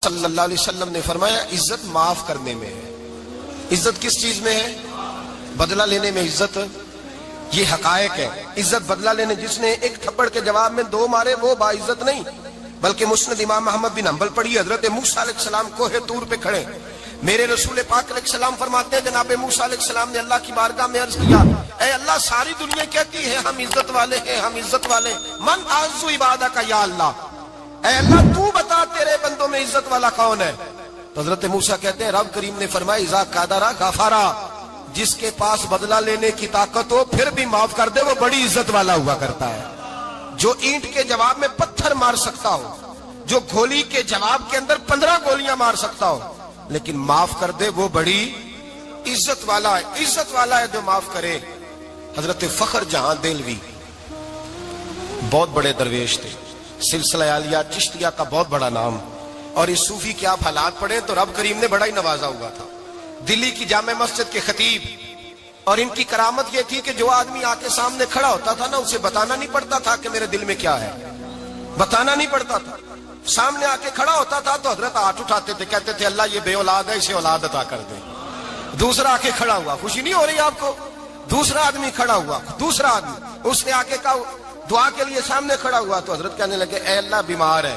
صلی اللہ علیہ وسلم نے فرمایا عزت معاف کرنے میں ہے۔ عزت کس چیز میں ہے؟ بدلہ لینے میں عزت۔ یہ حقائق ہے۔ عزت بدلہ لینے، جس نے ایک تھپڑ کے جواب میں دو مارے وہ باعزت نہیں، بلکہ مسند امام محمد بن حنبل پڑھی، حضرت موسیٰ علیہ السلام کوہ طور پہ کھڑے، میرے رسول پاک علیہ السلام فرماتے ہیں جناب موسیٰ علیہ السلام نے اللہ کی بارگاہ میں عرض کیا، اے اللہ ساری دنیا کہتی ہے ہم عزت والے ہیں، ہم عزت والے، من اعز عبادک یا اللہ، اے اللہ تو بتا تیرے بندوں میں عزت والا کون ہے؟ تو حضرت موسیٰ کہتے ہیں رب کریم نے فرمایا اذا قادر غفارا، جس کے پاس بدلہ لینے کی طاقت ہو پھر بھی معاف کر دے وہ بڑی عزت والا ہوا کرتا ہے۔ جو اینٹ کے جواب میں پتھر مار سکتا ہو، جو گولی کے جواب کے اندر 15 گولیاں مار سکتا ہو لیکن معاف کر دے وہ بڑی عزت والا ہے۔ عزت والا ہے جو معاف کرے۔ حضرت فخر جہاں دہلوی بہت بڑے درویش تھے، سلسلہ عالیہ چشتیہ کا بہت بڑا نام، اور اس صوفی کے آپ حالات پڑھیں تو رب کریم نے بڑا ہی نوازا ہوا تھا۔ دلی کی جامع مسجد کے خطیب، اور ان کی کرامت یہ تھی کہ جو آدمی آ کے سامنے کھڑا ہوتا تھا نا اسے بتانا نہیں پڑتا تھا کہ میرے دل میں کیا ہے، بتانا نہیں پڑتا تھا۔ سامنے آ کے کھڑا ہوتا تھا تو حضرت ہاتھ اٹھاتے تھے، کہتے تھے اللہ یہ بے اولاد ہے اسے اولاد عطا کر دے۔ دوسرا آ کے کھڑا ہوا، خوشی نہیں ہو رہی آپ کو؟ دوسرا آدمی کھڑا ہوا، دوسرا آدمی، اس نے آ کے کہا دعا کے لیے سامنے کھڑا ہوا تو حضرت کہنے لگے اے اللہ بیمار ہے،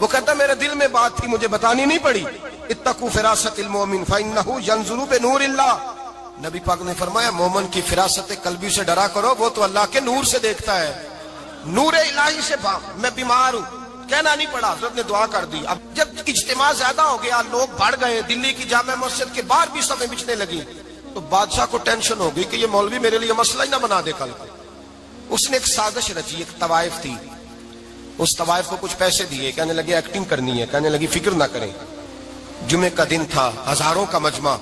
وہ کہتا میرے دل میں بات تھی مجھے بتانی نہیں پڑی، اتقوا فراست المؤمن فانه ينظر بنور اللہ، نبی پاک نے فرمایا مومن کی فراست قلبی سے ڈرا کرو، وہ تو اللہ کے نور سے دیکھتا ہے، نور الہی سے۔ میں بیمار ہوں کہنا نہیں پڑا، حضرت نے دعا کر دی۔ اب جب اجتماع زیادہ ہو گیا، لوگ بڑھ گئے، دلی کی جامع مسجد کے باہر بھی صفیں بچھنے لگی، تو بادشاہ کو ٹینشن ہو گئی کہ یہ مولوی میرے لیے مسئلہ ہی نہ بنا دے کل کو۔ اس نے ایک سازش رچی، ایک طوائف تھی، اس طوائف کو کچھ پیسے دیے، کہنے لگے ایکٹنگ کرنی ہے، کہنے لگی فکر نہ کریں۔ جمعے کا دن تھا، ہزاروں کا مجمع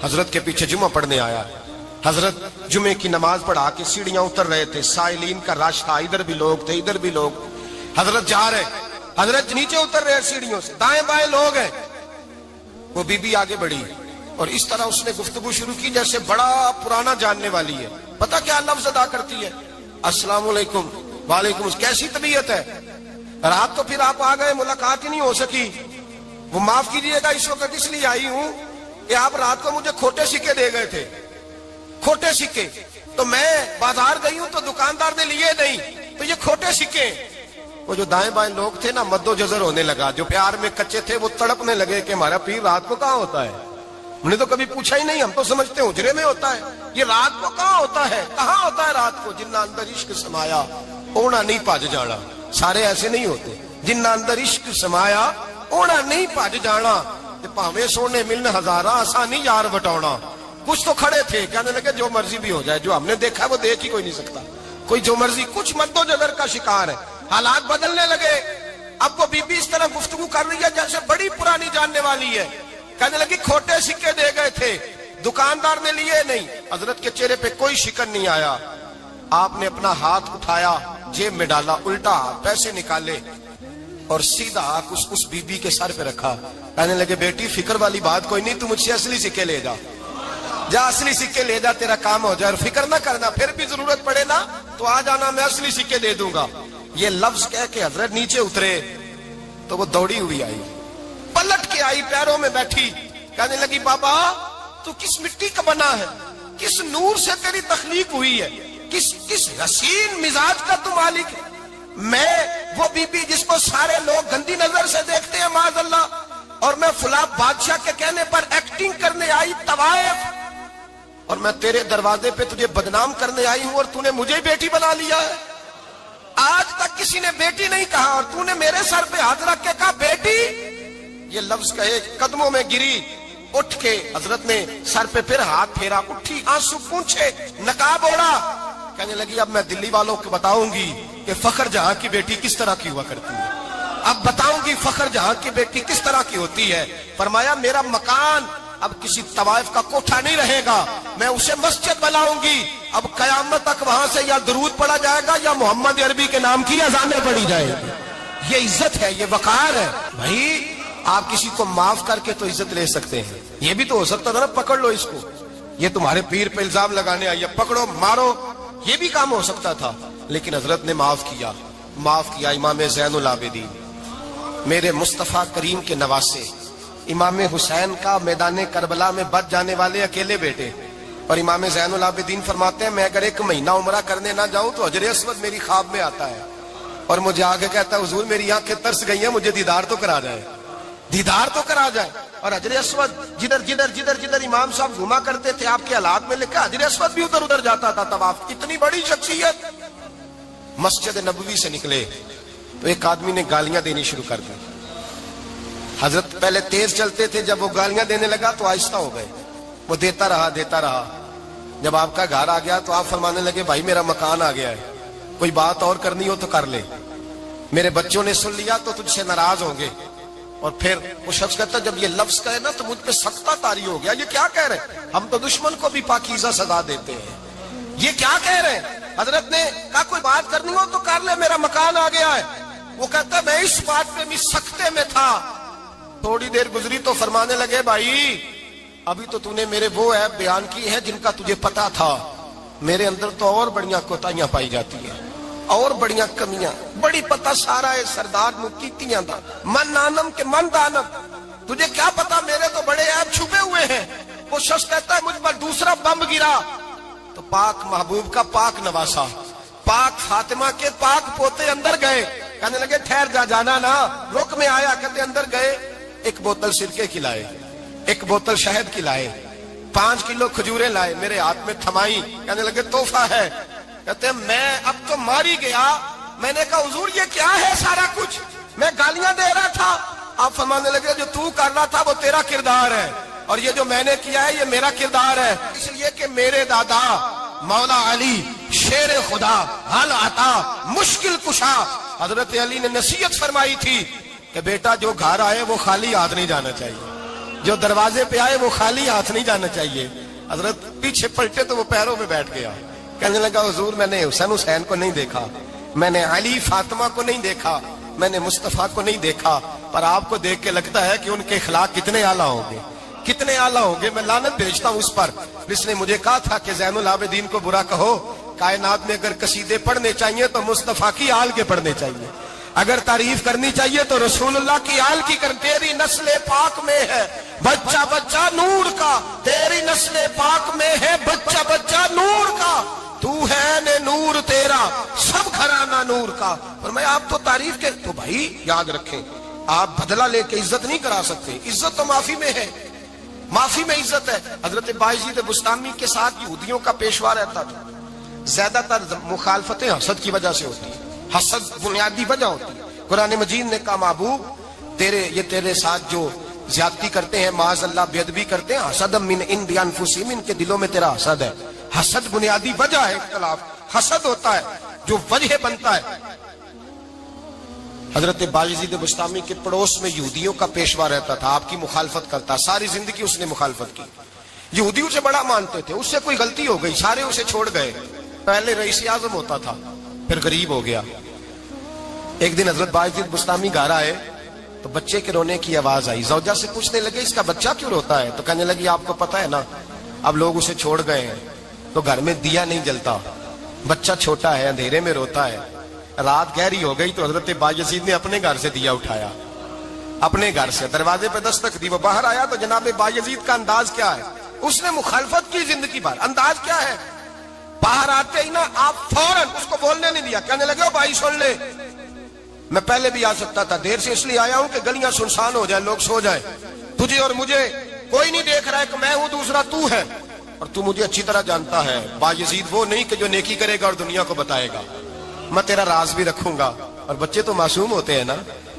حضرت کے پیچھے جمعہ پڑھنے آیا، حضرت جمعے کی نماز پڑھا کے سیڑھیاں اتر رہے تھے، سائلین کا رش تھا، ادھر بھی لوگ تھے ادھر بھی لوگ، حضرت جا رہے، حضرت نیچے اتر رہے سیڑھیوں سے، دائیں بائیں لوگ ہیں۔ وہ بی بی آگے بڑھی اور اس طرح اس نے گفتگو شروع کی جیسے بڑا پرانا جاننے والی ہے، پتہ کیا لفظ ادا کرتی ہے؟ السلام علیکم، وعلیکم السلام، کیسی طبیعت ہے؟ رات تو پھر آپ آ گئے، ملاقات ہی نہیں ہو سکی، وہ معاف کیجئے گا اس وقت اس لیے آئی ہوں کہ آپ رات کو مجھے کھوٹے سکے دے گئے تھے، کھوٹے سکے، تو میں بازار گئی ہوں تو دکاندار نے لیے نہیں، تو یہ کھوٹے سکے۔ وہ جو دائیں بائیں لوگ تھے نا مد و جزر ہونے لگا، جو پیار میں کچے تھے وہ تڑپنے لگے کہ ہمارا پیر رات کو کہاں ہوتا ہے، ہم نے تو کبھی پوچھا ہی نہیں، ہم تو سمجھتے حجرے میں ہوتا ہے، یہ رات کو کہاں ہوتا ہے، کہاں ہوتا ہے رات کو؟ جنہ اندر عشق سمایا اونا نہیں پاج جانا، سارے ایسے نہیں ہوتے، جنہ اندر عشق سمایا اونا نہیں پاج جانا، پاویں سونے ملن ہزاراں آسانی یار بٹاؤنا۔ کچھ تو کھڑے تھے کہنے لگے جو مرضی بھی ہو جائے، جو ہم نے دیکھا وہ دیکھ ہی کوئی نہیں سکتا، کوئی جو مرضی، کچھ مد و جزر کا شکار ہے۔ حالات بدلنے لگے، اب وہ بی بی اس طرح گفتگو کر رہی ہے جیسے بڑی پرانی جاننے والی ہے، کہنے لگی کھوٹے سکے دے گئے تھے، دکاندار نے لیے نہیں۔ حضرت کے چہرے پہ کوئی شکن نہیں آیا، آپ نے اپنا ہاتھ اٹھایا جیب میں ڈالا، الٹا پیسے نکالے اور سیدھا اس بی بی کے سر پہ رکھا، کہنے لگے بیٹی فکر والی بات کوئی نہیں، تو مجھ سے اصلی سکے لے جا، جا اصلی سکے لے جا، تیرا کام ہو جائے، اور فکر نہ کرنا، پھر بھی ضرورت پڑے نا تو آ جانا، میں اصلی سکے دے دوں گا۔ یہ لفظ کہہ کے حضرت نیچے اترے تو وہ دوڑی ہوئی آئی، پلٹ کے آئی، پیروں میں بیٹھی، کہنے لگی بابا تو کس مٹی کا بنا ہے، کس نور سے تیری تخلیق ہوئی ہے، کس حسین مزاج کا تو مالک ہے؟ میں وہ بی بی جس کو سارے لوگ گندی نظر سے دیکھتے ہیں معاذ اللہ، اور میں فلاں بادشاہ کے کہنے پر ایکٹنگ کرنے آئی طوائف، اور میں تیرے دروازے پہ تجھے بدنام کرنے آئی ہوں اور تو نے مجھے بیٹی بنا لیا ہے۔ آج تک کسی نے بیٹی نہیں کہا اور تو نے میرے سر پہ ہاتھ رکھ کے کہا بیٹی، یہ لفظ کہے قدموں میں گری، اٹھ کے حضرت نے سر پہ پھر ہاتھ پھیرا، اٹھی آنسو پونچھے، نقاب اوڑا، کہنے لگی اب میں دلی والوں کو بتاؤں گی کہ فخر جہاں کی بیٹی کس طرح کی ہوا کرتی ہے، اب بتاؤں گی فخر جہاں کی بیٹی کس طرح کی ہوتی ہے۔ فرمایا میرا مکان اب کسی طوائف کا کوٹھا نہیں رہے گا، میں اسے مسجد بناؤں گی، اب قیامت تک وہاں سے یا درود پڑھا جائے گا یا محمد عربی کے نام کی اذانیں پڑھی جائے گی۔ یہ عزت ہے، یہ وقار ہے۔ بھائی آپ کسی کو معاف کر کے تو عزت لے سکتے ہیں، یہ بھی تو ہو سکتا تھا نا پکڑ لو اس کو، یہ تمہارے پیر پہ الزام لگانے آئی ہے پکڑو مارو، یہ بھی کام ہو سکتا تھا، لیکن حضرت نے معاف کیا۔ امام زین العابدین میرے مصطفیٰ کریم کے نواسے، امام حسین کا میدان کربلا میں بچ جانے والے اکیلے بیٹے، اور امام زین العابدین فرماتے ہیں میں اگر 1 مہینہ عمرہ کرنے نہ جاؤں تو حجر اسود میری خواب میں آتا ہے اور مجھے آگے کہتا ہے حضور میری آنکھیں ترس گئی ہیں، مجھے دیدار تو کرا جائے، دیدار تو کرا جائے۔ اور حجر اسود جدھر امام صاحب گھوما کرتے تھے آپ کے حالات میں لکھا حجر اسود بھی ادھر جاتا تھا طواف۔ اتنی بڑی شخصیت۔ مسجد نبوی سے نکلے تو ایک آدمی نے گالیاں دینی شروع کر دی۔ حضرت پہلے تیز چلتے تھے، جب وہ گالیاں دینے لگا تو آہستہ ہو گئے، وہ دیتا رہا۔ جب آپ کا گھر آ گیا تو آپ فرمانے لگے بھائی میرا مکان آ گیا ہے، کوئی بات اور کرنی ہو تو کر لے، میرے بچوں نے سن لیا تو تجھ سے ناراض ہوں گے۔ اور پھر وہ شخص کہتا جب یہ لفظ کہے نا تو مجھ پہ سختہ طاری ہو گیا، یہ کیا کہہ رہے ہیں؟ ہم تو دشمن کو بھی پاکیزہ سزا دیتے ہیں، یہ کیا کہہ رہے ہیں؟ حضرت نے کہا کوئی بات کرنی ہو تو کر لے، میرا مکان آ گیا ہے۔ وہ کہتا ہے میں اس بات پہ بھی سختے میں تھا۔ تھوڑی دیر گزری تو فرمانے لگے بھائی ابھی تو نے میرے وہ عیب بیان کی ہے جن کا تجھے پتا تھا، میرے اندر تو اور بڑیاں کوتاہیاں پائی جاتی ہیں، اور بڑیاں کمیاں، بڑی پتہ سارا ہے سردار مکیتیاں دا من نانم کے من دانم، تجھے کیا پتا میرے تو بڑے عیب چھپے ہوئے ہیں۔ وہ شخص کہتا ہے مجھ پر دوسرا بم گرا تو پاک محبوب کا پاک نواسا، پاک فاطمہ کے پاک پوتے اندر گئے، کہنے لگے ٹھہر جانا نا، رک میں آیا، کہتے اندر گئے، 1 بوتل سرکے کی لائے، 1 بوتل شہد کی لائے، 5 کلو کھجوریں لائے، میرے ہاتھ میں تھمائی، کہنے لگے تحفہ ہے۔ کہتے ہیں میں اب تو ماری گیا، میں نے کہا حضور یہ کیا ہے سارا کچھ، میں گالیاں دے رہا تھا۔ آپ فرمانے لگے جو تو کر رہا تھا وہ تیرا کردار ہے، اور یہ جو میں نے کیا ہے یہ میرا کردار ہے، اس لیے کہ میرے دادا مولا علی شیر خدا حل عطا مشکل کشا، حضرت علی نے نصیحت فرمائی تھی کہ بیٹا جو گھر آئے وہ خالی ہاتھ نہیں جانا چاہیے، جو دروازے پہ آئے وہ خالی ہاتھ نہیں جانا چاہیے۔ حضرت پیچھے پلٹے تو وہ پیروں میں بیٹھ گیا، کہنے لگا حضور میں نے حسین کو نہیں دیکھا، میں نے علی فاطمہ کو نہیں دیکھا، میں نے مصطفیٰ کو نہیں دیکھا، پر آپ کو دیکھ کے لگتا ہے کہ ان کے اخلاق کتنے اعلیٰ ہوں گے، کتنے اعلیٰ ہوں گے۔ میں لعنت بھیجتا ہوں اس پر جس نے مجھے کہا تھا کہ زین العابدین کو برا کہو، کائنات میں اگر قصیدے پڑھنے چاہیے تو مصطفیٰ کی آل کے پڑھنے چاہیے، اگر تعریف کرنی چاہیے تو رسول اللہ کی آل کی کر۔ تیری نسل پاک میں ہے بچہ بچہ نور کا، تیری نسل پاک میں ہے بچہ بچہ نور کا، تو ہے نے نور تیرا سب گھرانہ نور کا۔ فرمایا آپ تو تعریف کے، تو بھائی یاد رکھیں آپ بدلہ لے کے عزت نہیں کرا سکتے، عزت تو معافی میں ہے، معافی میں عزت ہے۔ حضرت بایزید بستامی کے ساتھ یہودیوں کا پیشوا رہتا تھا، زیادہ تر مخالفتیں حسد کی وجہ سے ہوتی ہیں، حسد بنیادی وجہ ہوتی ہے۔ قرآن مجید نے کہا محبوب یہ تیرے ساتھ جو زیادتی کرتے ہیں، معاذ اللہ بے ادبی کرتے ہیں، حسد من عند انفسہم، ان کے دلوں میں تیرا حسد ہے۔ حسد بنیادی وجہ ہے، اختلاف حسد ہوتا ہے جو وجہ بنتا ہے۔ حضرت بایزید بستامی کے پڑوس میں یہودیوں کا پیشوا رہتا تھا، آپ کی مخالفت کرتا، ساری زندگی اس نے مخالفت کی، یہودی اسے بڑا مانتے تھے، اس سے کوئی غلطی ہو گئی سارے اسے چھوڑ گئے، پہلے رئیس اعظم ہوتا تھا پھر غریب ہو گیا۔ ایک دن حضرت بایزید بستامی گھر آئے تو بچے کے رونے کی آواز آئی، زوجہ سے پوچھنے لگے اس کا بچہ کیوں روتا ہے؟ تو کہنے لگی آپ کو پتا ہے نا اب لوگ اسے چھوڑ گئے ہیں تو گھر میں دیا نہیں جلتا، بچہ چھوٹا ہے اندھیرے میں روتا ہے۔ رات گہری ہو گئی تو حضرت بایزید نے اپنے گھر سے دیا اٹھایا، اپنے گھر سے دروازے پہ دستک دی، وہ باہر آیا تو جناب بایزید کا انداز کیا ہے، اس نے مخالفت کی زندگی بھر، انداز کیا ہے، باہر آتے ہی نا آپ فوراً اس کو بولنے نہیں دیا، کہنے لگے بھائی سن لے میں پہلے بھی آ سکتا تھا، دیر سے اس لیے آیا ہوں کہ گلیاں سنسان ہو جائیں، لوگ سو جائیں، تجھے اور مجھے کوئی نہیں دیکھ رہا ہے کہ میں ہوں دوسرا تو ہے، اور تو مجھے اچھی طرح جانتا ہے بایزید وہ نہیں کہ جو نیکی کرے گا اور دنیا کو بتائے گا، میں تیرا راز بھی رکھوں گا۔ اور بچے تو معصوم ہوتے ہیں نا،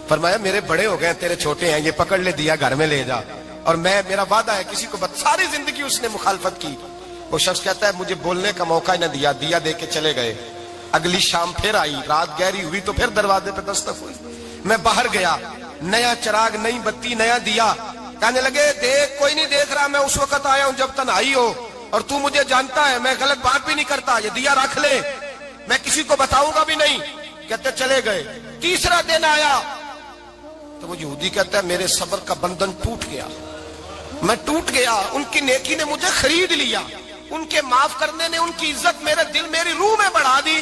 فرمایا میرے بڑے ہو گئے تیرے چھوٹے ہیں، یہ پکڑ لے دیا گھر میں لے جا، اور میرا وعدہ ہے کسی کو ساری زندگی اس نے مخالفت کی۔ وہ شخص کہتا ہے مجھے بولنے کا موقع نہ دیا، دیا دے کے چلے گئے۔ اگلی شام پھر آئی، رات گہری ہوئی تو پھر دروازے پہ دستک ہوئی، میں باہر گیا، نیا چراغ نئی بتی نیا دیا، کہنے لگے دیکھ کوئی نہیں دیکھ رہا، میں اس وقت آیا ہوں جب تنہائی ہو، اور تو مجھے جانتا ہے میں غلط بات بھی نہیں کرتا، یہ دیا رکھ لے، میں کسی کو بتاؤں گا بھی نہیں۔ کہتے چلے گئے، تیسرا دن آیا تو وہ یہودی کہتا ہے میرے صبر کا بندھن ٹوٹ گیا، میں ٹوٹ گیا، ان کی نیکی نے مجھے خرید لیا، ان کے معاف کرنے نے ان کی عزت میرے دل میری روح میں بڑھا دی،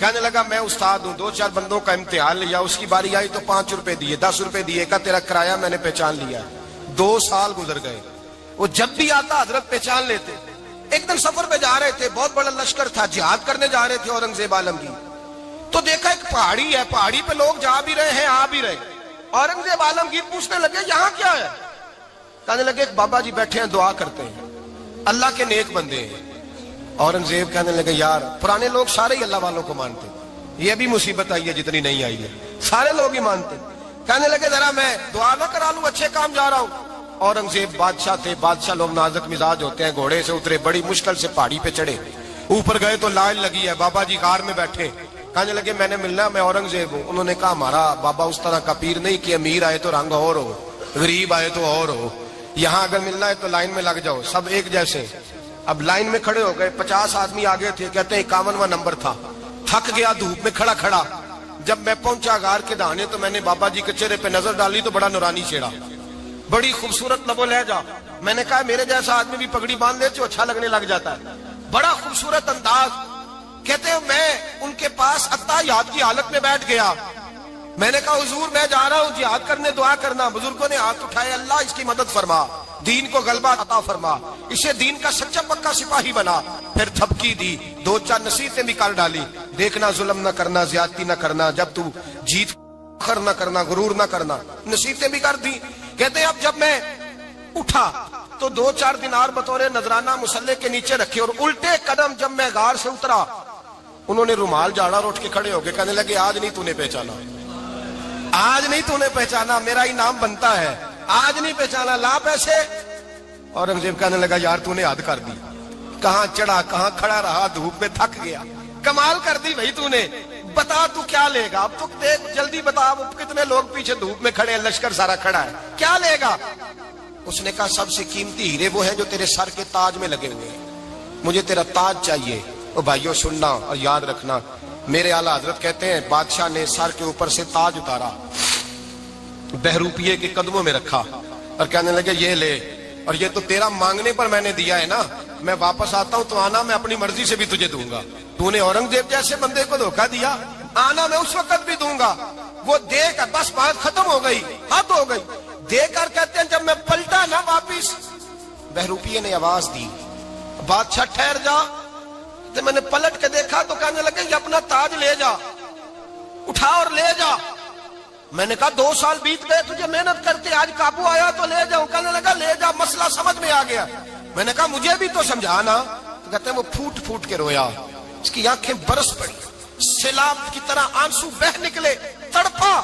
کہنے لگا میں استاد ہوں، 2-4 بندوں کا امتحان لیا، اس کی باری آئی تو 5 روپے دیے، 10 روپے دیے، کہا تیرا کرایہ میں نے پہچان لیا۔ 2 سال گزر گئے، وہ جب بھی آتا حضرت پہچان لیتے۔ ایک دن سفر پہ جا رہے تھے، بہت بڑا لشکر تھا، جہاد کرنے جا رہے تھے اورنگزیب عالمگیر، تو دیکھا ایک پہاڑی ہے، پہاڑی پہ لوگ جا بھی رہے ہیں آ بھی رہے۔ اورنگزیب عالمگیر پوچھنے لگے یہاں کیا ہے؟ کہنے لگے ایک بابا جی بیٹھے ہیں دعا کرتے ہیں، اللہ کے نیک بندے ہیں۔ اورنگزیب کہنے لگے یار پرانے لوگ سارے ہی اللہ والوں کو مانتے، یہ بھی مصیبت آئی ہے جتنی نہیں آئی ہے، سارے لوگ ہی مانتے۔ کہنے لگے ذرا میں دعا نہ کرا لوں، اچھے کام جا رہا ہوں۔ اورنگزیب بادشاہ تھے، بادشاہ لوگ نازک مزاج ہوتے ہیں، گھوڑے سے اترے، بڑی مشکل سے پہاڑی پہ چڑھے، اوپر گئے تو لائن لگی ہے، بابا جی غار میں بیٹھے۔ کہنے لگے میں نے ملنا، میں اورنگزیب ہوں۔ انہوں نے کہا ہمارا بابا اس طرح کا پیر نہیں کہ امیر آئے تو رنگ اور ہو، غریب آئے تو اور ہو، یہاں اگر ملنا ہے تو لائن میں لگ جاؤ، سب ایک جیسے۔ اب لائن میں کھڑے ہو گئے، 50 آدمی آگے تھے، کہتے ہیں 51واں نمبر تھا، تھک گیا دھوپ میں کھڑا کھڑا۔ جب میں پہنچا غار کے دہانے تو میں نے بابا جی کے چہرے پہ نظر ڈالی تو بڑا نورانی چہرہ، بڑی خوبصورت لب و لہجہ۔ میں نے کہا میرے جیسا آدمی بھی پگڑی باندھ لے تو اچھا لگنے لگ جاتا ہے، بڑا خوبصورت انداز۔ کہتے ہیں میں ان کے پاس اتحیات کی حالت میں بیٹھ گیا۔ میں نے کہا حضور میں جا رہا ہوں جہاد کرنے، دعا کرنا۔ بزرگوں نے ہاتھ اٹھائے، اللہ اس کی مدد فرما، دین کو غلبہ عطا فرما، اسے دین کا سچا پکا سپاہی بنا۔ پھر تھپکی دی، 2-4 نصیحتیں بھی کر ڈالی، دیکھنا ظلم نہ کرنا، زیادتی نہ کرنا، جب تو جیت فخر نہ کرنا، غرور نہ کرنا، نصیحتیں بھی کر دی۔ کہتے ہیں اب جب میں اٹھا تو 2-4 دینار بطور نذرانہ مسلح کے نیچے رکھے، اور الٹے قدم جب میں غار سے اترا انہوں نے رومال جاڑا اور اٹھ کے کھڑے ہو گئے، کہنے لگے آج نہیں تو نے پہچانا، آج نہیں تو نے پہچانا، میرا انعام بنتا ہے، آج نہیں پہچانا، لا پیسے۔ اورنگزیب کہنے لگا یار تو نے حد کر دی، کہاں چڑھا کہاں کھڑا رہا، دھوپ میں تھک گیا، کمال کر دی بھائی تو نے، بتا تو کیا لے گا، اب تو دیکھ جلدی بتا، کتنے لوگ پیچھے دھوپ میں کھڑے ہیں، لشکر سارا کھڑا ہے، کیا لے گا؟ اس نے کہا سب سے قیمتی ہیرے وہ ہیں جو تیرے سر کے تاج میں لگے ہوئے ہیں، مجھے تیرا تاج چاہیے۔ او بھائیو سننا اور یاد رکھنا، میرے اعلیٰ حضرت کہتے ہیں بادشاہ نے سر کے اوپر سے تاج اتارا، بہروپیے کے قدموں میں رکھا اور کہنے لگے یہ لے، اور یہ تو تیرا مانگنے پر میں نے دیا ہے نا، میں واپس آتا ہوں تو آنا میں اپنی مرضی سے بھی تجھے دوں گا، تو نے اورنگزیب جیسے بندے کو دھوکہ دیا، آنا میں اس وقت بھی دوں گا۔ وہ دے کر بس بات ختم ہو گئی، حد ہو گئی، دے کر کہتے ہیں جب میں پلٹا نا واپس، بہروپیے نے آواز دی بادشاہ ٹھہر جا، تو میں نے پلٹ کے دیکھا تو کہنے لگے یہ اپنا تاج لے جا، اٹھا اور لے جا۔ میں نے کہا 2 سال بیت گئے تجھے محنت کرتے، آج قابو آیا تو لے جاؤں۔ کہنے لگا لے جا، مسئلہ سمجھ میں آ گیا۔ میں نے کہا مجھے بھی تو سمجھانا۔ تو کہتے ہیں وہ پھوٹ پھوٹ کے رویا، اس کی آنکھیں برس پڑی، سیلاب کی طرح آنسو بہ نکلے، تڑپا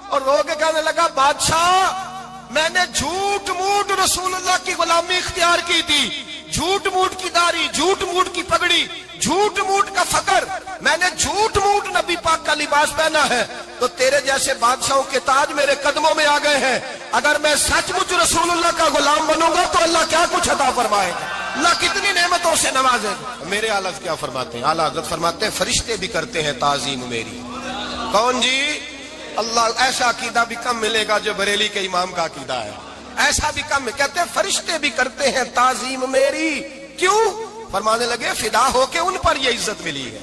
اور رو کے کہنے لگا بادشاہ میں نے جھوٹ موٹ رسول اللہ کی غلامی اختیار کی تھی، جھوٹ موٹ کی داڑھی، جھوٹ موٹ کی پگڑی، جھوٹ موٹ کا فقر، میں نے جھوٹ موٹ نبی پاک کا لباس پہنا ہے، تو تیرے جیسے بادشاہوں کے تاج میرے قدموں میں آ گئے ہیں۔ اگر میں سچ مچ رسول اللہ کا غلام بنوں گا تو اللہ کیا کچھ عطا فرمائے گا، اللہ کتنی نعمتوں سے نوازے گا۔ میرے اعلیٰ حضرت کیا فرماتے ہیں؟ اعلیٰ حضرت فرماتے ہیں فرشتے بھی کرتے ہیں تعظیم میری۔ کون جی؟ اللہ۔ ایسا عقیدہ بھی کم ملے گا جو بریلی کے امام کا عقیدہ ہے، ایسا بھی کم۔ کہتے ہیں فرشتے بھی کرتے ہیں تعظیم میری، کیوں؟ فرمانے لگے فدا ہو کے ان پر یہ عزت ملی ہے،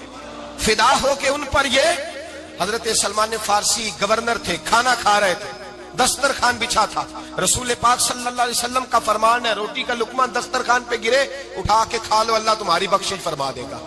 فدا ہو کے ان پر یہ۔ حضرت سلمان فارسی گورنر تھے، کھانا کھا رہے تھے، دسترخوان بچھا تھا، رسول پاک صلی اللہ علیہ وسلم کا فرمان ہے روٹی کا لقمہ دسترخوان پہ گرے اٹھا کے کھا لو، اللہ تمہاری بخشش فرما دے گا۔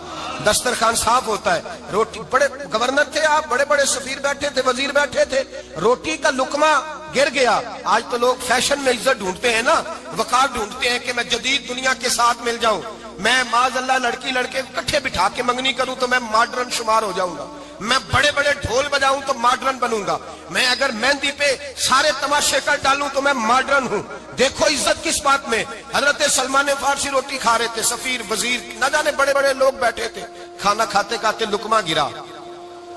دسترخوان صاف ہوتا ہے، روٹی، بڑے گورنر تھے آپ، بڑے بڑے سفیر بیٹھے تھے، وزیر بیٹھے تھے، روٹی کا لقمہ گر گیا۔ آج تو لوگ فیشن میں عزت ڈھونڈتے ہیں نا، وقار ڈھونڈتے ہیں کہ میں جدید دنیا کے ساتھ مل جاؤں، میں معاذ اللہ لڑکی لڑکے کٹھے بٹھا کے منگنی کروں تو میں ماڈرن شمار ہو جاؤں گا، میں بڑے بڑے ڈھول بجاؤں تو ماڈرن بنوں گا، میں اگر مہندی پہ سارے تماشے کر ڈالوں تو میں ماڈرن ہوں۔ دیکھو عزت کس بات میں۔ حضرت سلمان فارسی روٹی کھا رہے تھے، سفیر وزیر نہ جانے بڑے بڑے لوگ بیٹھے تھے، کھانا کھاتے کھاتے لقمہ گرا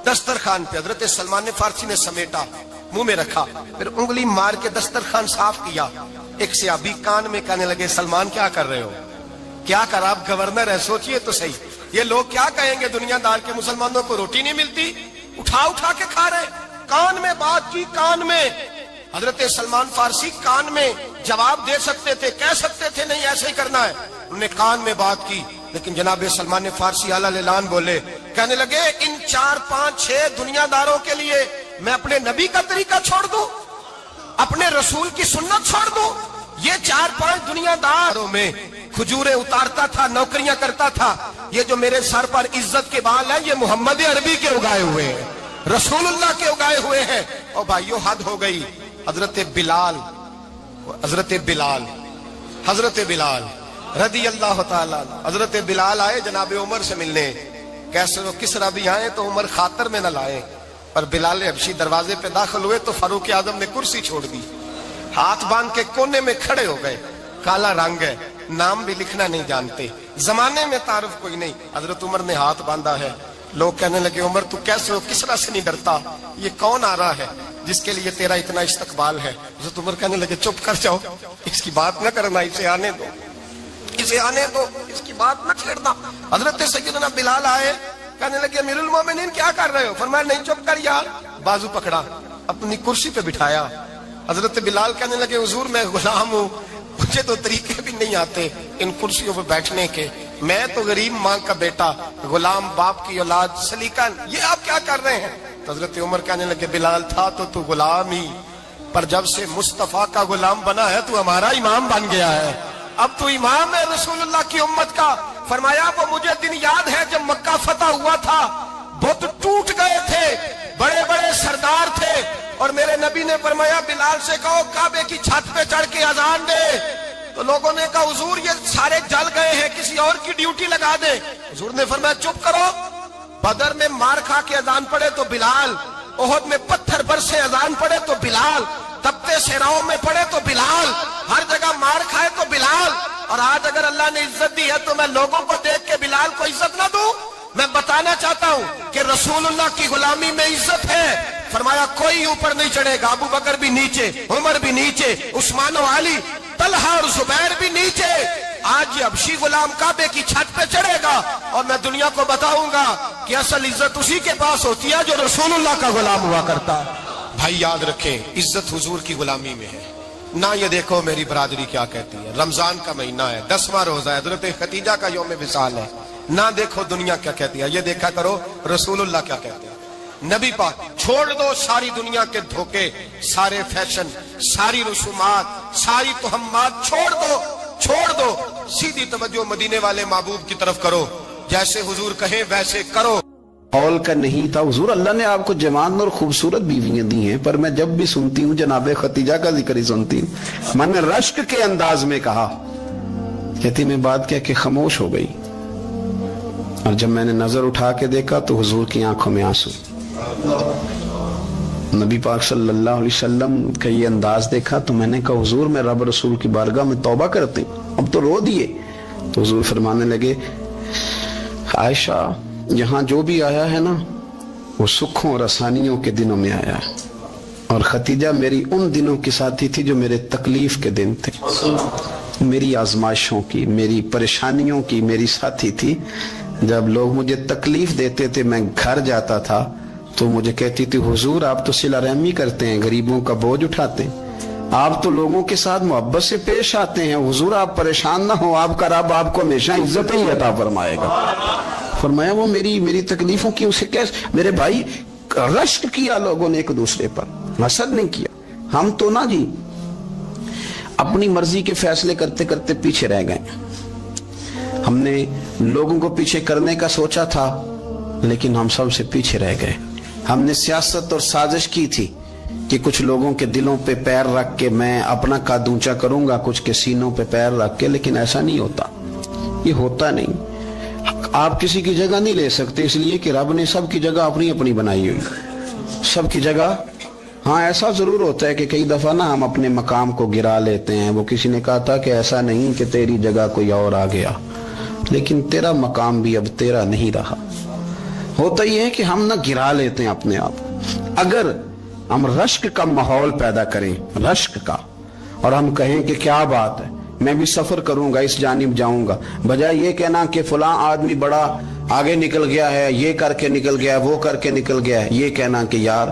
دسترخوان پہ، حضرت سلمان فارسی نے سمیٹا، منہ میں رکھا، پھر انگلی مار کے دسترخوان صاف کیا۔ ایک صحابی کان میں کہنے لگے سلمان کیا کر رہے ہو، کیا کر، آپ گورنر ہے، سوچئے تو صحیح، یہ لوگ کیا کہیں گے دنیا دار کے، مسلمانوں کو روٹی نہیں ملتی، اٹھا اٹھا کے کھا رہے۔ کان میں بات کی، کان میں۔ حضرت سلمان فارسی کان میں جواب دے سکتے تھے، کہہ سکتے تھے نہیں ایسے ہی کرنا ہے، انہوں نے کان میں بات کی، لیکن جناب سلمان فارسی اعلیٰ اعلان بولے کہنے لگے ان 4 5 6 دنیا داروں کے لیے میں اپنے نبی کا طریقہ چھوڑ دوں، اپنے رسول کی سنت چھوڑ دوں؟ یہ 4 5 دنیا داروں میں کھجوریں اتارتا تھا، نوکریاں کرتا تھا، یہ جو میرے سر پر عزت کے بال ہیں یہ محمد عربی کے اگائے ہوئے ہیں، رسول اللہ کے اگائے ہوئے ہیں۔ اور بھائیو حد ہو گئی۔ حضرت بلال رضی اللہ تعالیٰ، حضرت بلال آئے جناب عمر سے ملنے، کیسے وہ کس ربی آئے تو عمر خاطر میں نہ لائے، پر بلال حبشی دروازے پہ داخل ہوئے تو فاروق اعظم نے کرسی چھوڑ دی، ہاتھ باندھ کے کونے میں کھڑے ہو گئے۔ کالا رنگ ہے، نام بھی لکھنا نہیں جانتے، زمانے میں تعارف کوئی نہیں، حضرت عمر نے ہاتھ باندھا ہے۔ لوگ کہنے لگے عمر تو کیسے ہو، کس طرح سے نہیں ڈرتا، یہ کون آ رہا ہے جس کے لیے تیرا اتنا استقبال ہے؟ حضرت عمر کہنے لگے چپ کر جاؤ، اس کی بات نہ کرنا، اسے آنے دو، اسے آنے دو، اس کی بات نہ چھیڑنا۔ حضرت سیدنا بلال آئے، کہنے لگے امیر المومنین کیا کر رہے ہو؟ فرمایا نہیں چپ کر یار، بازو پکڑا، اپنی کرسی پہ بٹھایا۔ حضرت بلال کہنے لگے حضور میں غلام ہوں، مجھے تو طریقے بھی نہیں آتے ان کرسیوں پہ بیٹھنے کے، میں تو غریب ماں کا بیٹا، غلام باپ کی اولاد، سلیقہ، یہ آپ کیا کر رہے ہیں؟ تو حضرت عمر کہنے لگے بلال تھا تو غلام ہی، پر جب سے مصطفیٰ کا غلام بنا ہے تو ہمارا امام بن گیا ہے، اب تو امام ہے رسول اللہ کی امت کا۔ فرمایا وہ مجھے دن یاد ہے جب مکہ فتح ہوا تھا، بت ٹوٹ گئے تھے، بڑے بڑے سردار تھے، اور میرے نبی نے فرمایا بلال سے کہو کعبے کی چھت پہ چڑھ کے اذان دے، تو لوگوں نے کہا حضور یہ سارے جل گئے ہیں، کسی اور کی ڈیوٹی لگا دے۔ حضور نے فرمایا چپ کرو، بدر میں مار کھا کے اذان پڑے تو بلال، احد میں پتھر برسے اذان پڑے تو بلال، تپتے صحراؤں میں پڑے تو بلال، ہر جگہ مار کھائے تو بلال۔ اور آج اگر اللہ نے عزت دی ہے تو میں لوگوں کو دیکھ کے بلال کو عزت نہ دوں؟ میں بتانا چاہتا ہوں کہ رسول اللہ کی غلامی میں عزت ہے۔ فرمایا کوئی اوپر نہیں چڑھے گا، ابو بکر بھی نیچے، عمر بھی نیچے، عثمان و علی، طلحہ اور زبیر بھی نیچے۔ آج یہ حبشی غلام کعبے کی چھت پہ چڑھے گا اور میں دنیا کو بتاؤں گا کہ اصل عزت اسی کے پاس ہوتی ہے جو رسول اللہ کا غلام ہوا کرتا ہے۔ بھائی یاد رکھیں عزت حضور کی غلامی میں ہے، نہ یہ دیکھو میری برادری کیا کہتی ہے، رمضان کا مہینہ ہے، 10واں روزہ ہے، حضرت خدیجہ کا یوم وصال ہے، نہ دیکھو دنیا کیا کہتی ہے، یہ دیکھا کرو رسول اللہ کیا کہتے ہیں۔ نبی پاک چھوڑ دو ساری دنیا کے دھوکے، سارے فیشن، ساری رسومات، ساری تہمات، چھوڑ دو، سیدھی توجہ مدینے والے محبوب کی طرف کرو، جیسے حضور کہیں ویسے کرو۔ قول کا نہیں تھا حضور اللہ نے آپ کو جوان اور خوبصورت بیویاں دی ہیں، پر میں جب بھی سنتی ہوں جناب خدیجہ کا ذکر ہی سنتی ہوں۔ میں نے رشک کے انداز میں کہا، کہتی میں بات کہہ کے خاموش ہو گئی، اور جب میں نے نظر اٹھا کے دیکھا تو حضور کی آنکھوں میں آنسو۔ نبی پاک صلی اللہ علیہ وسلم کا یہ انداز دیکھا تو میں نے کہا حضور میں رب رسول کی بارگاہ میں توبہ کرتے ہیں، اب تو رو دیے۔ تو حضور فرمانے لگے عائشہ یہاں جو بھی آیا ہے نا وہ سکھوں اور آسانیوں کے دنوں میں آیا ہے، اور خدیجہ میری ان دنوں کی ساتھی تھی جو میرے تکلیف کے دن تھے، میری آزمائشوں کی، میری پریشانیوں کی میری ساتھی تھی۔ جب لوگ مجھے تکلیف دیتے تھے میں گھر جاتا تھا تو مجھے کہتی تھی حضور آپ تو صلہ رحمی کرتے ہیں، غریبوں کا بوجھ اٹھاتے ہیں، آپ تو لوگوں کے ساتھ محبت سے پیش آتے ہیں، حضور آپ پریشان نہ ہو، آپ کا رب آپ کو ہمیشہ عزت ہی عطا فرمائے گا۔ فرمایا وہ میری تکلیفوں کی اسے کیسے، میرے بھائی رشک کیا لوگوں نے ایک دوسرے پر، حسد نہیں کیا۔ ہم تو نا جی اپنی مرضی کے فیصلے کرتے کرتے پیچھے رہ گئے، ہم نے لوگوں کو پیچھے کرنے کا سوچا تھا لیکن ہم سب سے پیچھے رہ گئے۔ ہم نے سیاست اور سازش کی تھی کہ کچھ لوگوں کے دلوں پہ پیر رکھ کے میں اپنا قد اونچا کروں گا، کچھ کے سینوں پہ پیر رکھ کے، لیکن ایسا نہیں ہوتا، یہ ہوتا نہیں۔ آپ کسی کی جگہ نہیں لے سکتے، اس لیے کہ رب نے سب کی جگہ اپنی اپنی بنائی ہوئی، سب کی جگہ۔ ہاں ایسا ضرور ہوتا ہے کہ کئی دفعہ نا ہم اپنے مقام کو گرا لیتے ہیں، وہ کسی نے کہا تھا کہ ایسا نہیں کہ تیری جگہ کوئی اور آ گیا، لیکن تیرا مقام بھی اب تیرا نہیں رہا۔ ہوتا یہ ہے کہ ہم نہ گرا لیتے ہیں اپنے آپ۔ اگر ہم رشک کا ماحول پیدا کریں، رشک کا، اور ہم کہیں کہ کیا بات ہے میں بھی سفر کروں گا، اس جانب جاؤں گا، بجائے یہ کہنا کہ فلاں آدمی بڑا آگے نکل گیا ہے، یہ کر کے نکل گیا ہے، وہ کر کے نکل گیا ہے، یہ کہنا کہ یار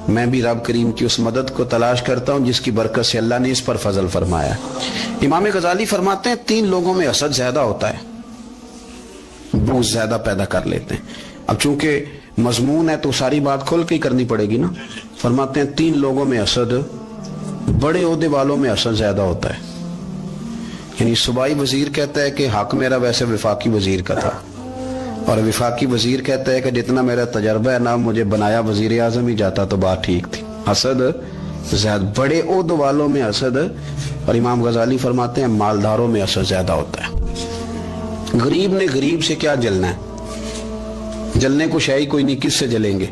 میں بھی رب کریم کی اس مدد کو تلاش کرتا ہوں جس کی برکت سے اللہ نے اس پر فضل فرمایا۔ امام غزالی فرماتے ہیں 3 لوگوں میں حسد زیادہ ہوتا ہے، بغض زیادہ پیدا کر لیتے ہیں۔ اب چونکہ مضمون ہے تو ساری بات کھول کے ہی کرنی پڑے گی نا. فرماتے ہیں 3 لوگوں میں حسد، بڑے عہدے والوں میں حسد زیادہ ہوتا ہے. یعنی صوبائی وزیر کہتا ہے کہ حق میرا ویسے وفاقی وزیر کا تھا، اور وفاقی وزیر کہتا ہے کہ جتنا میرا تجربہ ہے نا مجھے بنایا وزیر اعظم ہی جاتا تو بات ٹھیک تھی. حسد زیادہ بڑے عہدے والوں میں حسد، اور امام غزالی فرماتے ہیں مالداروں میں حسد زیادہ ہوتا ہے. غریب نے غریب سے کیا جلنا ہے؟ جلنے کو شے ہی کوئی نہیں، کس سے جلیں گے؟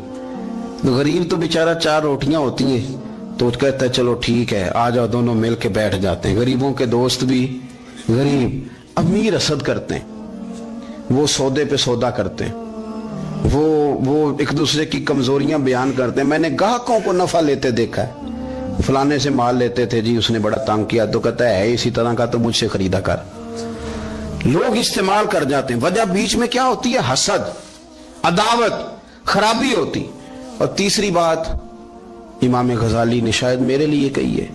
غریب تو بیچارہ 4 روٹیاں ہوتی ہیں تو کہتا ہے چلو ٹھیک ہے آ جاؤ دونوں مل کے بیٹھ جاتے ہیں. غریبوں کے دوست بھی غریب. امیر حسد کرتے ہیں، وہ سودے پہ سودا کرتے ہیں، وہ ایک دوسرے کی کمزوریاں بیان کرتے ہیں. میں نے گاہکوں کو نفع لیتے دیکھا ہے، فلانے سے مال لیتے تھے جی اس نے بڑا تنگ کیا تو کہتا ہے اسی طرح کا تو مجھ سے خریدا کر. لوگ استعمال کر جاتے ہیں. وجہ بیچ میں کیا ہوتی ہے؟ حسد، عداوت، خرابی ہوتی. اور تیسری بات امام غزالی نے شاید میرے لیے کہی ہے.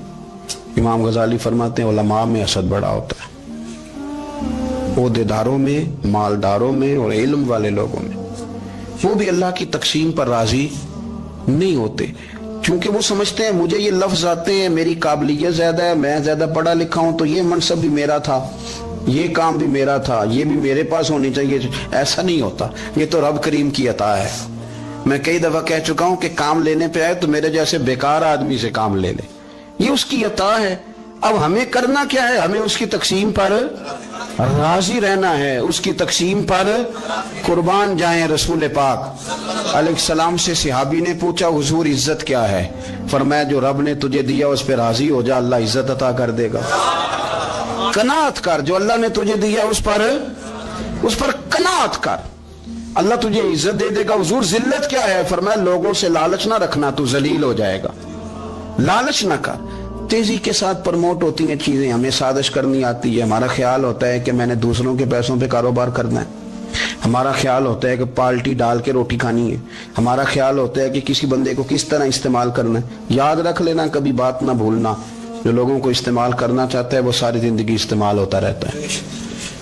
امام غزالی فرماتے ہیں علماء میں حسد بڑا ہوتا ہے، عہدے داروں میں، مالداروں میں اور علم والے لوگوں میں. وہ بھی اللہ کی تقسیم پر راضی نہیں ہوتے، چونکہ وہ سمجھتے ہیں مجھے یہ لفظ آتے ہیں، میری قابلیت زیادہ ہے، میں زیادہ پڑھا لکھا ہوں تو یہ منصب بھی میرا تھا، یہ کام بھی میرا تھا، یہ بھی میرے پاس ہونی چاہیے. ایسا نہیں ہوتا، یہ تو رب کریم کی عطا ہے. میں کئی دفعہ کہہ چکا ہوں کہ کام لینے پہ آئے تو میرے جیسے بیکار آدمی سے کام لے لے، یہ اس کی عطا ہے. اب ہمیں کرنا کیا ہے؟ ہمیں اس کی تقسیم پر راضی رہنا ہے، اس کی تقسیم پر قربان جائیں. رسول پاک علیہ السلام سے صحابی نے پوچھا حضور عزت کیا ہے؟ فرمایا جو رب نے تجھے دیا اس پہ راضی ہو جا، اللہ عزت عطا کر دے گا. قناعت کر، جو اللہ نے تجھے دیا اس پر قناعت کر، اللہ تجھے عزت دے دے گا. حضور ذلت کیا ہے؟ فرمایا لوگوں سے لالچ نہ رکھنا، تو ذلیل ہو جائے گا. لالچ نہ کر. تیزی کے ساتھ پروموٹ ہوتی ہیں چیزیں، ہمیں سازش کرنی آتی ہے. ہمارا خیال ہوتا ہے کہ میں نے دوسروں کے پیسوں پہ کاروبار کرنا ہے. ہمارا خیال ہوتا ہے کہ پالٹی ڈال کے روٹی کھانی ہے. ہمارا خیال ہوتا ہے کہ کسی بندے کو کس طرح استعمال کرنا ہے. یاد رکھ لینا، کبھی بات نہ بھولنا، جو لوگوں کو استعمال کرنا چاہتا ہے وہ ساری زندگی استعمال ہوتا رہتا ہے.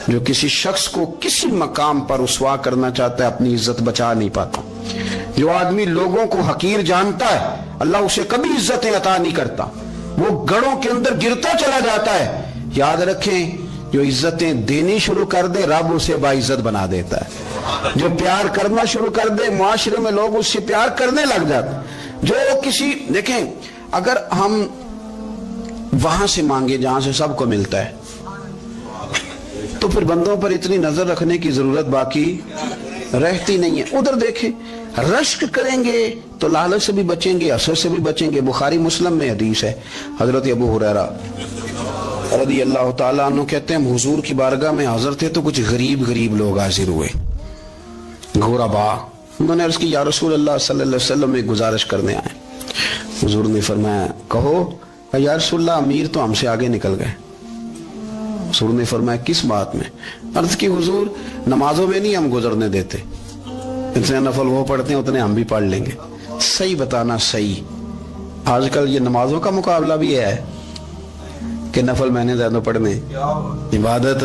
جو کسی شخص کو کسی مقام پر رسوا کرنا چاہتا ہے اپنی عزت بچا نہیں پاتا. جو آدمی لوگوں کو حقیر جانتا ہے اللہ اسے کبھی عزتیں عطا نہیں کرتا، وہ گڑھوں کے اندر گرتا چلا جاتا ہے. یاد رکھیں جو عزتیں دینی شروع کر دے رب اسے باعزت بنا دیتا ہے. جو پیار کرنا شروع کر دے معاشرے میں لوگ اس سے پیار کرنے لگ جاتے. جو کسی دیکھیں اگر ہم وہاں سے مانگے جہاں سے سب کو ملتا ہے تو پھر بندوں پر اتنی نظر رکھنے کی ضرورت باقی رہتی نہیں ہے. ادھر دیکھیں رشک کریں گے تو لالچ سے بھی بچیں گے، حسد سے بھی بچیں گے. بخاری مسلم میں حدیث ہے، حضرت ابو ہریرہ رضی اللہ تعالیٰ عنہ کہتے ہیں حضور کی بارگاہ میں حاضر تھے تو کچھ غریب لوگ حاضر ہوئے، غربا. انہوں نے عرض کی یا رسول اللہ صلی اللہ علیہ وسلم ایک گزارش کرنے آئے. حضور نے فرمایا کہو. یا رسول اللہ امیر تو ہم سے آگے نکل گئے. حضور نے فرمایا کس بات میں؟ عرض کی حضور نمازوں میں نہیں ہم گزرنے دیتے، اتنے نفل وہ پڑھتے ہیں اتنے ہم بھی پڑھ لیں گے. صحیح بتانا صحیح. آج کل یہ نمازوں کا مقابلہ بھی ہے کہ نفل میں نے زیادہ پڑھنے، عبادت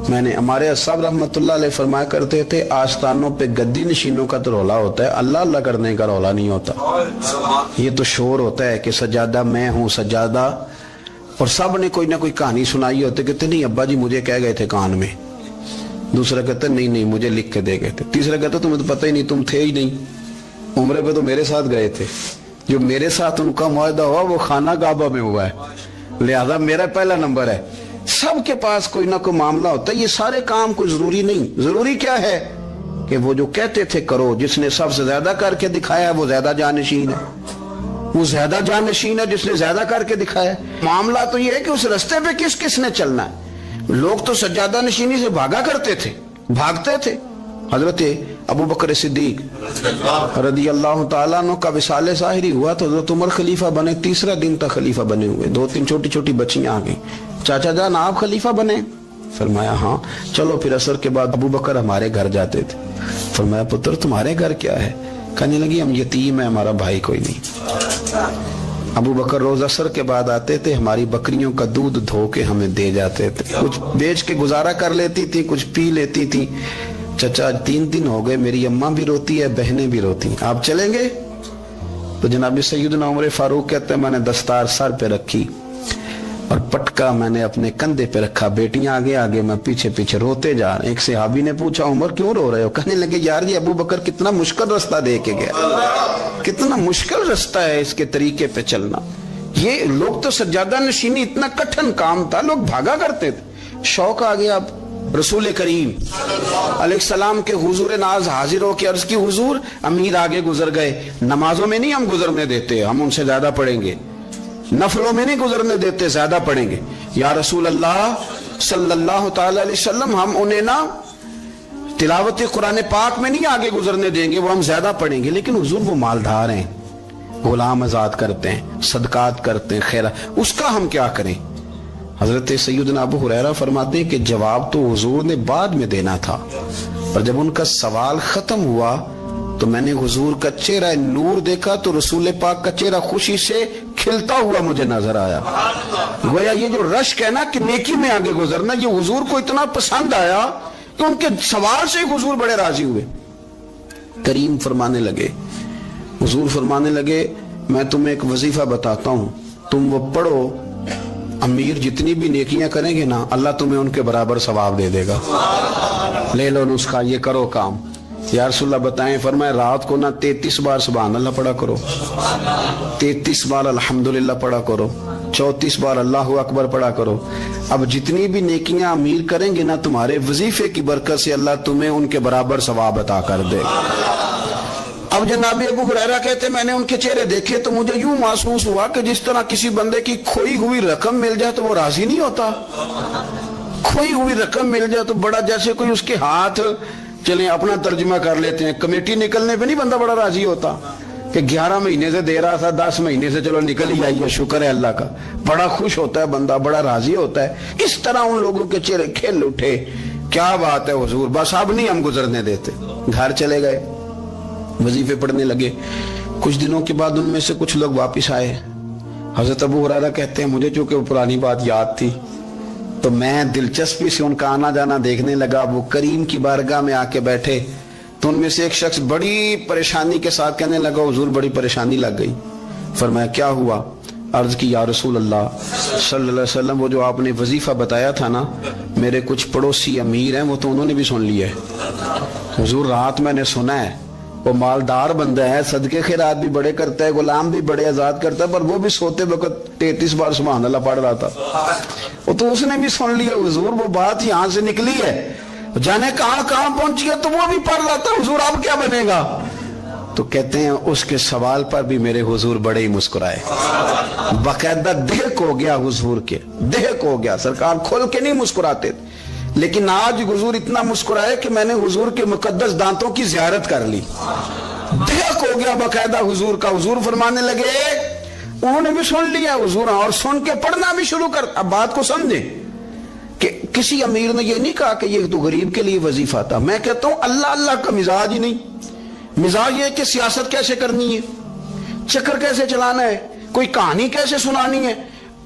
میں نے. ہمارے اصحاب رحمت اللہ علیہ فرمایا کرتے تھے آستانوں پہ گدی نشینوں کا تو رولا ہوتا ہے، اللہ اللہ کرنے کا رولا نہیں ہوتا. یہ تو شور ہوتا ہے کہ سجادہ میں ہوں سجادہ، اور سب نے کوئی نہ کوئی کہانی سنائی ہوتی. کہتے نہیں ابا جی مجھے کہہ گئے تھے کان میں. دوسرا کہتا نہیں مجھے لکھ کے دے گئے تھے. تیسرا کہتا تمہیں تو پتہ ہی نہیں، تم تھے ہی نہیں، عمرے پہ تو میرے ساتھ گئے تھے. جو میرے ساتھ ان کا معاہدہ ہوا وہ خانہ کعبہ میں ہوا ہے، لہذا میرا پہلا نمبر ہے. سب کے پاس کوئی نہ کوئی معاملہ ہوتا ہے. یہ سارے کام کوئی ضروری نہیں. ضروری کیا ہے کہ وہ جو کہتے تھے کرو، جس نے سب سے زیادہ کر کے دکھایا وہ زیادہ جانشین ہے. وہ زیادہ جانشین ہے جس نے زیادہ کر کے دکھایا. معاملہ تو یہ ہے کہ اس رستے پہ کس نے چلنا ہے. لوگ تو سجادہ نشینی سے بھاگا کرتے تھے، بھاگتے تھے. حضرت ابو بکر صدیق رضی اللہ تعالیٰ عنہ کا وصال ظاہری ہوا تو حضرت عمر خلیفہ بنے. تیسرا دن تک خلیفہ بنے ہوئے. 2-3 چھوٹی بچیاں آ گئیں. چاچا جان آپ خلیفہ بنے؟ فرمایا ہاں. چلو پھر عصر کے بعد ابو بکر ہمارے گھر جاتے تھے. فرمایا پتر تمہارے گھر کیا ہے؟ کہنے لگی ہم یتیم ہیں، ہمارا بھائی کوئی نہیں. ابو بکر روز عصر کے بعد آتے تھے، ہماری بکریوں کا دودھ دھو کے ہمیں دے جاتے تھے. کچھ بیچ کے گزارا کر لیتی تھی، کچھ پی لیتی تھی. چچا 3 دن ہو گئے میری اماں بھی روتی ہے بہنیں بھی روتی ہیں, آپ چلیں گے؟ تو جناب سیدنا عمر فاروق کہتے ہیں میں نے دستار سر پہ رکھی اور پٹکا میں نے اپنے کندھے پہ رکھا, بیٹیاں آگے آگے میں پیچھے پیچھے روتے جا رہے ہیں. ایک صحابی نے پوچھا عمر کیوں رو رہے ہو؟ کہنے لگے یار یہ ابو بکر کتنا مشکل رستہ دے کے گیا, کتنا مشکل رستہ ہے اس کے طریقے پہ چلنا. یہ لوگ تو سجادہ نشینی اتنا کٹھن کام تھا, لوگ بھاگا کرتے تھے. شوق آ گیا. اب رسول کریم علیہ السلام کے حضور ناز حاضر ہو کے عرض کی حضور امیر آگے گزر گئے, نمازوں میں نہیں ہم گزرنے دیتے, ہم ان سے زیادہ پڑھیں گے, نفلوں میں نہیں گزرنے دیتے, زیادہ پڑھیں گے. یا رسول اللہ صلی اللہ تعالی علیہ وسلم ہم انہیں نا تلاوت قرآن پاک میں نہیں آگے گزرنے دیں گے, وہ ہم زیادہ پڑھیں گے. لیکن حضور وہ مالدار ہیں, غلام آزاد کرتے ہیں, صدقات کرتے ہیں, خیرات, اس کا ہم کیا کریں؟ حضرت سیدنا ابو ہریرہ فرماتے ہیں کہ جواب تو حضور نے بعد میں دینا تھا, پر جب ان کا سوال ختم ہوا تو میں نے حضور کا چہرہ نور دیکھا تو رسول پاک کا چہرہ خوشی سے کھلتا ہوا مجھے نظر آیا. گویا یہ جو رشک ہے نا کہ نیکی میں آگے گزرنا, یہ حضور کو اتنا پسند آیا کہ ان کے سوال سے حضور بڑے راضی ہوئے. کریم فرمانے لگے, حضور فرمانے لگے میں تمہیں ایک وظیفہ بتاتا ہوں, تم وہ پڑھو, امیر جتنی بھی نیکیاں کریں گے نا اللہ تمہیں ان کے برابر ثواب دے دے گا. لے لو نسخہ, یہ کرو کام. یا رسول اللہ بتائیں, فرمائے رات کو نا 33 بار سبحان اللہ پڑھا کرو, 33 بار الحمدللہ پڑھا کرو, 34 بار اللہ اکبر پڑھا کرو. اب جتنی بھی نیکیاں امیر کریں گے نا تمہارے وظیفے کی برکت سے اللہ تمہیں ان کے برابر ثواب عطا کر دے. اب جناب ابو ہریرہ کہتے میں نے ان کے چہرے دیکھے تو مجھے یوں محسوس ہوا کہ جس طرح کسی بندے کی کھوئی ہوئی رقم مل جائے تو وہ راضی نہیں ہوتا. کھوئی ہوئی رقم مل جائے تو بڑا جیسے کوئی اس کے ہاتھ, چلیں اپنا ترجمہ کر لیتے ہیں, کمیٹی نکلنے پہ نہیں بندہ بڑا راضی ہوتا کہ 11 مہینے سے دے رہا تھا 10 مہینے سے چلو نکل ہی آئیے, شکر ہے اللہ کا, بڑا خوش ہوتا ہے بندہ, بڑا راضی ہوتا ہے. اس طرح ان لوگوں کے چہرے کھل اٹھے. کیا بات ہے حضور, بس اب نہیں ہم گزرنے دیتے. گھر چلے گئے, وظیفے پڑھنے لگے. کچھ دنوں کے بعد ان میں سے کچھ لوگ واپس آئے. حضرت ابو ہریرہ کہتے ہیں مجھے چونکہ وہ پرانی بات یاد تھی تو میں دلچسپی سے ان کا آنا جانا دیکھنے لگا. وہ کریم کی بارگاہ میں آ کے بیٹھے تو ان میں سے ایک شخص بڑی پریشانی کے ساتھ کہنے لگا حضور بڑی پریشانی لگ گئی. فرمایا کیا ہوا؟ عرض کی یا رسول اللہ صلی اللہ علیہ وسلم وہ جو آپ نے وظیفہ بتایا تھا نا, میرے کچھ پڑوسی امیر ہیں وہ تو انہوں نے بھی سن لیا ہے. حضور رات میں نے سنا ہے, وہ مالدار بندہ ہے, صدقے خیرات بھی بڑے کرتا ہے, غلام بھی بڑے آزاد کرتا ہے, پر وہ بھی سوتے وقت 33 بار سبحان اللہ پڑھ رہا تھا. وہ تو اس نے بھی سن لیا حضور, وہ بات یہاں سے نکلی ہے, جانے کہاں کہاں پہنچی ہے, تو وہ بھی پڑھ رہا تھا. حضور اب کیا بنے گا؟ تو کہتے ہیں اس کے سوال پر بھی میرے حضور بڑے ہی مسکرائے. باقاعدہ دہک ہو گیا حضور کے, دہک ہو گیا. سرکار کھل کے نہیں مسکراتے, لیکن آج حضور اتنا مسکرائے کہ میں نے حضور کے مقدس دانتوں کی زیارت کر لی. دہک ہو گیا باقاعدہ حضور کا. حضور فرمانے لگے انہوں نے بھی سن لیا حضور, اور سن کے پڑھنا بھی شروع کر. اب بات کو سمجھیں کہ کسی امیر نے یہ نہیں کہا کہ یہ تو غریب کے لیے وظیفہ تھا. میں کہتا ہوں اللہ اللہ کا مزاج ہی نہیں. مزاج یہ کہ سیاست کیسے کرنی ہے, چکر کیسے چلانا ہے, کوئی کہانی کیسے سنانی ہے.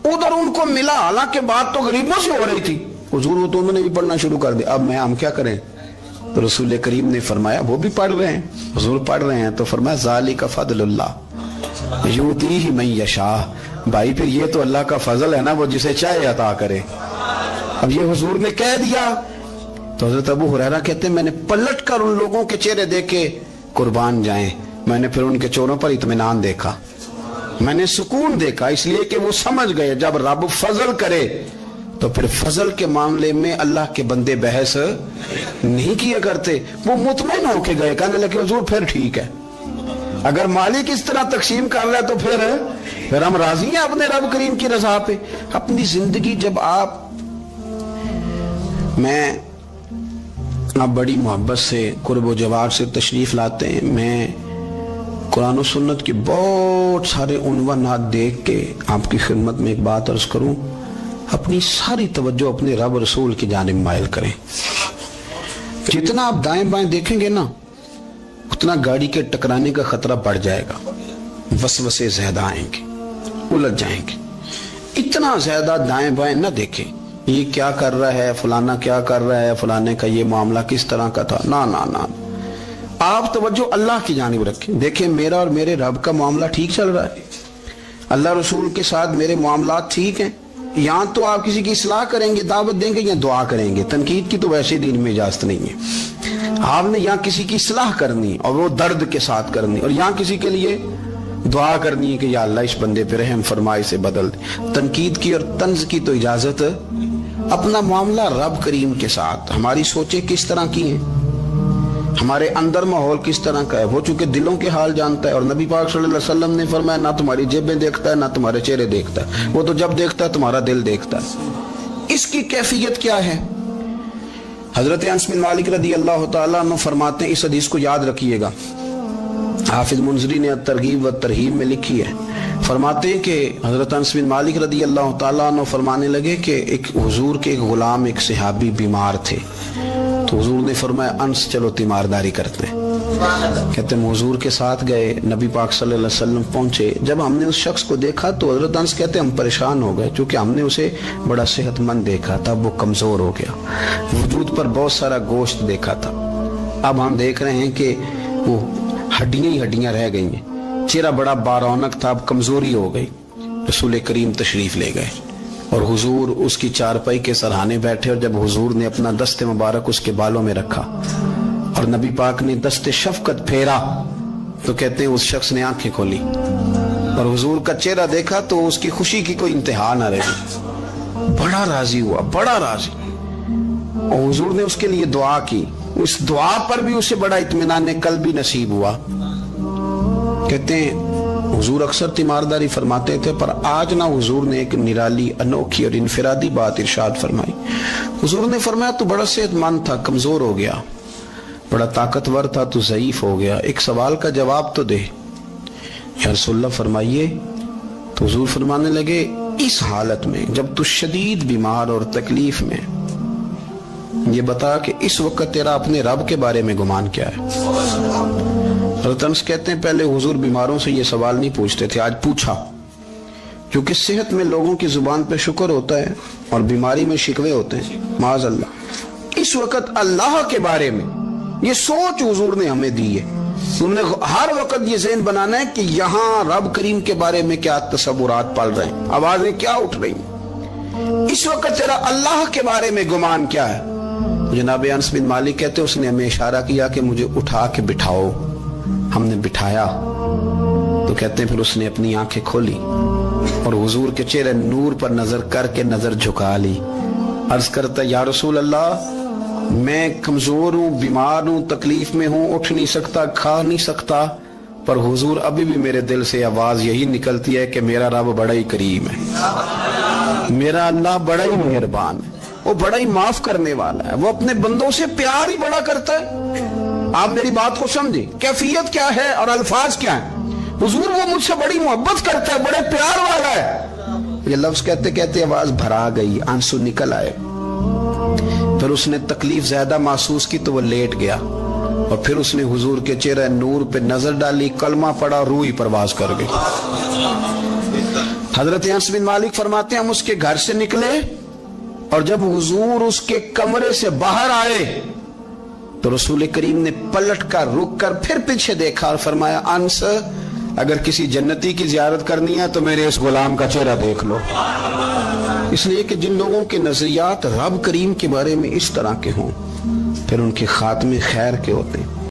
ادھر ان کو ملا, حالانکہ بات تو غریبوں سے ہو رہی تھی. حضور وہ تو انہوں نے بھی پڑھنا شروع کر دیا. اب ہم کیا کریں؟ تو رسول کریم نے فرمایا وہ بھی پڑھ رہے ہیں, حضور پڑھ رہے ہیں, تو فرمایا ذالک فضل اللہ یؤتیہ من یشاء. بھائی پھر یہ تو اللہ کا فضل ہے نا, وہ جسے چاہے عطا کرے. اب یہ حضور نے کہہ دیا تو حضرت ابو ہریرہ کہتے ہیں میں نے پلٹ کر ان لوگوں کے چہرے دیکھے, قربان جائیں, میں نے پھر ان کے چہروں پر اطمینان دیکھا, میں نے سکون دیکھا, اس لیے کہ وہ سمجھ گئے جب رب فضل کرے تو پھر فضل کے معاملے میں اللہ کے بندے بحث نہیں کیا کرتے. وہ مطمئن ہو کے گئے, کہنے لگے حضور پھر ٹھیک ہے, اگر مالک اس طرح تقسیم کر رہا ہے تو پھر ہم راضی ہیں اپنے رب کریم کی رضا پہ. اپنی زندگی جب آپ بڑی محبت سے قرب و جوار سے تشریف لاتے ہیں, میں قرآن و سنت کے بہت سارے عنوانات دیکھ کے آپ کی خدمت میں ایک بات عرض کروں, اپنی ساری توجہ اپنے رب رسول کی جانب مائل کریں. جتنا آپ دائیں بائیں دیکھیں گے نا اتنا گاڑی کے ٹکرانے کا خطرہ بڑھ جائے گا, وسوسے زیادہ آئیں گے, الجھ جائیں گے. اتنا زیادہ دائیں بائیں نہ دیکھیں, یہ کیا کر رہا ہے، فلانا کیا کر رہا ہے، فلانے کا یہ معاملہ کس طرح کا تھا، نہ نہ نہ، آپ توجہ اللہ کی جانب رکھیں. دیکھیں میرا اور میرے رب کا معاملہ ٹھیک چل رہا ہے، اللہ رسول کے ساتھ میرے معاملات ٹھیک ہیں. یہاں تو آپ کسی کی اصلاح کریں گے، دعوت دیں گے یا دعا کریں گے، تنقید کی تو ویسے دین میں اجازت نہیں ہے. آپ نے یہاں کسی کی اصلاح کرنی اور وہ درد کے ساتھ کرنی، اور یہاں کسی کے لیے دعا کرنی ہے کہ یا اللہ اس بندے پہ رحم فرمائے، سے بدل دے. تنقید کی اور طنز کی تو اجازت. اپنا معاملہ رب کریم کے ساتھ، ہماری سوچیں کس طرح کی ہیں، ہمارے اندر ماحول کس طرح کا ہے، وہ چونکہ دلوں کے حال جانتا ہے. اور نبی پاک صلی اللہ علیہ وسلم نے فرمایا نہ تمہاری جیبیں دیکھتا ہے نہ تمہارے چہرے دیکھتا ہے، وہ تو جب دیکھتا ہے تمہارا دل دیکھتا ہے. اس کی کیفیت کیا ہے؟ حضرت انس بن مالک رضی اللہ تعالیٰ عنہ فرماتے ہیں، اس حدیث کو یاد رکھیے گا، حافظ منذری نے ترغیب و ترہیب میں لکھی ہے. فرماتے ہیں کہ حضرت انس بن مالک رضی اللہ تعالیٰ عنہ فرمانے لگے کہ ایک حضور کے ایک غلام، ایک صحابی بیمار تھے، تو حضور نے فرمایا انس چلو تیمارداری کرتے ہیں. کہتے ہیں حضور کے ساتھ گئے، نبی پاک صلی اللہ علیہ وسلم پہنچے. جب ہم نے اس شخص کو دیکھا تو حضرت انس کہتے ہیں ہم پریشان ہو گئے، چونکہ ہم نے اسے بڑا صحت مند دیکھا تھا، وہ کمزور ہو گیا، وجود پر بہت سارا گوشت دیکھا تھا، اب ہم دیکھ رہے ہیں کہ وہ ہڈیاں ہی ہڈیاں رہ گئی ہیں، چہرہ بڑا بارونق تھا، اب کمزوری ہو گئی. رسول کریم تشریف لے گئے اور حضور اس کی چارپائی کے سرہانے بیٹھے، اور جب حضور نے اپنا دست مبارک اس کے بالوں میں رکھا اور نبی پاک نے دست شفقت پھیرا تو کہتے ہیں اس شخص نے آنکھیں کھولی اور حضور کا چہرہ دیکھا تو اس کی خوشی کی کوئی انتہا نہ رہی، بڑا راضی ہوا، بڑا راضی. اور حضور نے اس کے لیے دعا کی، اس دعا پر بھی اسے بڑا اطمینان قلبی نصیب ہوا. کہتے ہیں حضور اکثر تیمارداری فرماتے تھے، پر آج نہ حضور نے ایک نرالی، انوکھی اور انفرادی بات ارشاد فرمائی. حضور نے فرمایا تو بڑا صحت مند تھا، کمزور ہو گیا، بڑا طاقتور تھا تو ضعیف ہو گیا، ایک سوال کا جواب تو دے. یا رسول اللہ فرمائیے. تو حضور فرمانے لگے اس حالت میں جب تو شدید بیمار اور تکلیف میں، یہ بتا کہ اس وقت تیرا اپنے رب کے بارے میں گمان کیا ہے. حضرت انس کہتے ہیں پہلے حضور بیماروں سے یہ سوال نہیں پوچھتے تھے، آج پوچھا، کیونکہ صحت میں لوگوں کی زبان پہ شکر ہوتا ہے اور بیماری میں شکوے ہوتے ہیں، معاذ اللہ. اس وقت اللہ کے بارے میں یہ سوچ حضور نے ہمیں دی ہے. تم نے ہر وقت یہ ذہن بنانا ہے کہ یہاں رب کریم کے بارے میں کیا تصورات پل رہے ہیں، آوازیں کیا اٹھ رہی ہیں، اس وقت تیرا اللہ کے بارے میں گمان کیا ہے. جناب انس بن مالک کہتے اس نے ہمیں اشارہ کیا کہ مجھے اٹھا کے بٹھاؤ. ہم نے بٹھایا تو کہتے ہیں پھر اس نے اپنی آنکھیں کھولی اور حضور کے چہرے نور پر نظر کر کے نظر جھکا لی. عرض کرتا یا رسول اللہ میں کمزور ہوں، بیمار ہوں، تکلیف میں ہوں، اٹھ نہیں سکتا، کھا نہیں سکتا، پر حضور ابھی بھی میرے دل سے آواز یہی نکلتی ہے کہ میرا رب بڑا ہی کریم ہے، میرا اللہ بڑا ہی مہربان ہے، وہ بڑا ہی معاف کرنے والا ہے، وہ اپنے بندوں سے پیار ہی بڑا کرتا ہے. آپ میری بات کو سمجھیں، کیفیت کیا ہے اور الفاظ کیا ہیں. حضور وہ مجھ سے بڑی محبت کرتا ہے، بڑے پیار والا ہے. یہ لفظ کہتے کہتے آواز بھرا گئی، آنسو نکل آئے. پھر اس نے تکلیف زیادہ محسوس کی تو وہ لیٹ گیا اور پھر اس نے حضور کے چہرے نور پہ نظر ڈالی، کلمہ پڑھا، روح ہی پرواز کر گئی. حضرت انس بن مالک فرماتے ہیں ہم اس کے گھر سے نکلے اور جب حضور اس کے کمرے سے باہر آئے تو رسول کریم نے پلٹ کر رک کر پھر پیچھے دیکھا اور فرمایا انس اگر کسی جنتی کی زیارت کرنی ہے تو میرے اس غلام کا چہرہ دیکھ لو. اس لیے کہ جن لوگوں کے نظریات رب کریم کے بارے میں اس طرح کے ہوں پھر ان کے خاتمے خیر کے ہوتے ہیں.